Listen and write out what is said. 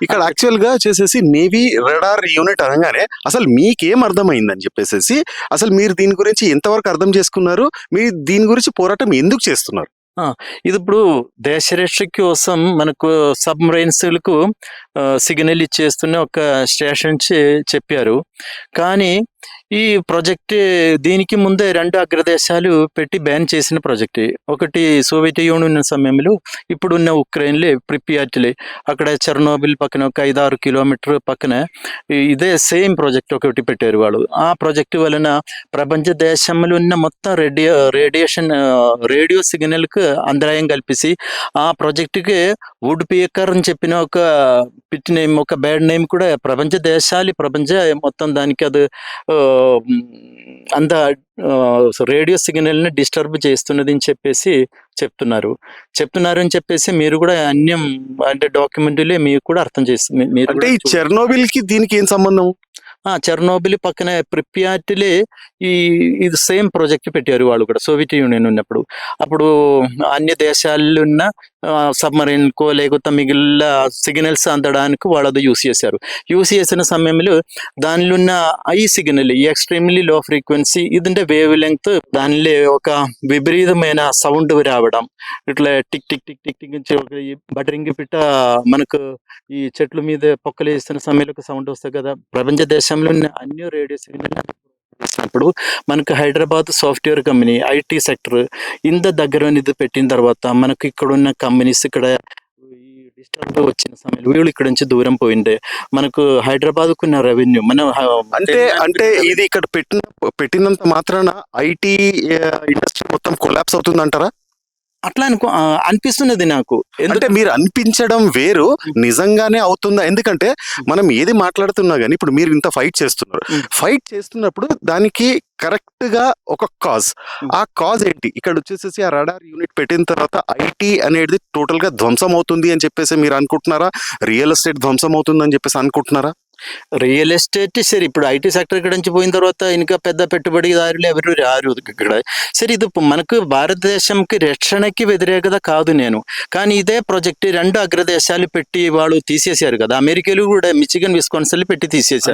ఇక్కడ యాక్చువల్ గా వచ్చేసేసి నేవీ రడార్ యూనిట్ అనగానే అసలు మీకేం అర్థమైందని చెప్పేసి, అసలు మీరు దీని గురించి ఎంతవరకు అర్థం చేసుకున్నారు, మీరు దీని గురించి పోరాటం ఎందుకు చేస్తున్నారు? ఆ! ఇది ఇప్పుడు దేశ రక్షణ కోసం మనకు సబ్‌మరైన్స్‌లకు సిగ్నల్ ఇచ్చేస్తున్న ఒక స్టేషన్ చెప్పారు. కానీ ఈ ప్రాజెక్ట్ దీనికి ముందే 2 అగ్రదేశాలు పెట్టి బ్యాన్ చేసిన ప్రాజెక్టే. ఒకటి సోవియట్ యూనియన్ సమయంలో, ఇప్పుడున్న ఉక్రెయిన్‌లో ప్రిపియాట్‌లే అక్కడ చెర్నోబిల్ పక్కన ఒక 5, 6 కిలోమీటర్ పక్కన ఇదే సేమ్ ప్రాజెక్ట్ ఒకటి పెట్టారు వాళ్ళు. ఆ ప్రాజెక్ట్ వలన ప్రపంచ దేశంలో ఉన్న మొత్తం రేడియో సిగ్నల్‌కు అంతరాయం కల్పిసి, ఆ ప్రాజెక్ట్‌కి వుడ్ పీకర్ అని చెప్పిన ఒక పిట్ నేమ్, ఒక బ్యాడ్ నేమ్ కూడా ప్రపంచ దేశాలు, మొత్తం దానికి అది అంత రేడియో సిగ్నల్‌ని డిస్టర్బ్ చేస్తున్నది అని చెప్పేసి చెప్తున్నారు అని చెప్పేసి మీరు కూడా అన్యం అంటే డాక్యుమెంటరీలో మీరు కూడా అర్థం చేసి మీరు అంటే కూడా ఈ చెర్నోబిల్ కి దీనికి ఏం సంబంధం? చెర్నోబిల్ పక్కన ప్రిప్యాట్‌లే ఇది సేమ్ ప్రాజెక్ట్ పెట్టారు వాళ్ళు కూడా సోవియట్ యూనియన్ ఉన్నప్పుడు. అప్పుడు అన్ని దేశాల్లో ఉన్న సబ్‌మరైన్‌కో లేకపోతే మిగిలిన సిగ్నల్స్ అందడానికి వాళ్ళు అది యూజ్ చేశారు. యూజ్ చేసిన సమయంలో దానిలో ఉన్న సిగ్నల్ ఎక్స్‌ట్రీమ్‌లీ లో ఫ్రీక్వెన్సీ ఇదంటే వేవ్ లెంగ్త్ దానిలో ఒక విపరీతమైన సౌండ్ రావడం. ఇట్లా tick tick tick tick tick నుంచి ఒక ఈ బటరింగ్ పిట్ట మనకు ఈ చెట్ల మీద పొక్కలేస్తున్న సమయంలో ఒక సౌండ్ వస్తాయి కదా! ప్రపంచ దేశంలో ఉన్న అన్ని రేడియో సిగ్నల్ చేసినప్పుడు మనకు Hyderabad software company, IT sector ఇంత దగ్గర ఇది పెట్టిన తర్వాత మనకు ఇక్కడున్న కంపెనీస్ ఇక్కడ ఈ డిస్టర్బ్ వచ్చిన సమయంలో వీళ్ళు ఇక్కడ నుంచి దూరం పోయిండే మనకు హైదరాబాద్‌కున్న రెవెన్యూ మనం అంటే ఇది ఇక్కడ పెట్టినంత మాత్రాన ఐటీ ఇండస్ట్రీ మొత్తం కొలాప్స్ అవుతుందంటారా? అట్లా అనిపిస్తున్నది నాకు. అంటే మీరు అనిపించడం వేరు, నిజంగానే అవుతుందా? ఎందుకంటే మనం ఏది మాట్లాడుతున్నా గానీ ఇప్పుడు మీరు ఇంత ఫైట్ చేస్తున్నారు. ఫైట్ చేస్తున్నప్పుడు దానికి కరెక్ట్ గా ఒక కాజ్. ఆ కాజ్ ఏంటి? ఇక్కడ వచ్చేసేసి ఆ రడార్ యూనిట్ పెట్టిన తర్వాత ఐటీ అనేది టోటల్ గా ధ్వంసం అవుతుంది అని చెప్పేసి మీరు అనుకుంటున్నారా? రియల్ ఎస్టేట్ ధ్వంసం అవుతుందని చెప్పేసి అనుకుంటున్నారా? రియల్ ఎస్టేట్ సరే, ఇప్పుడు ఐటీ సెక్టర్ ఇక్కడ నుంచి పోయిన తర్వాత ఇంకా పెద్ద పెట్టుబడిదారులు ఎవరు రారు ఇక్కడ. సరే, ఇది మనకు భారతదేశంకి రక్షణకి వ్యతిరేకత కాదు నేను. కానీ ఇదే ప్రాజెక్ట్ 2 అగ్రదేశాలు పెట్టి వాళ్ళు తీసేశారు కదా. అమెరికాలో కూడా మిచిగన్, విస్కాన్సిన్ పెట్టి తీసేశారు.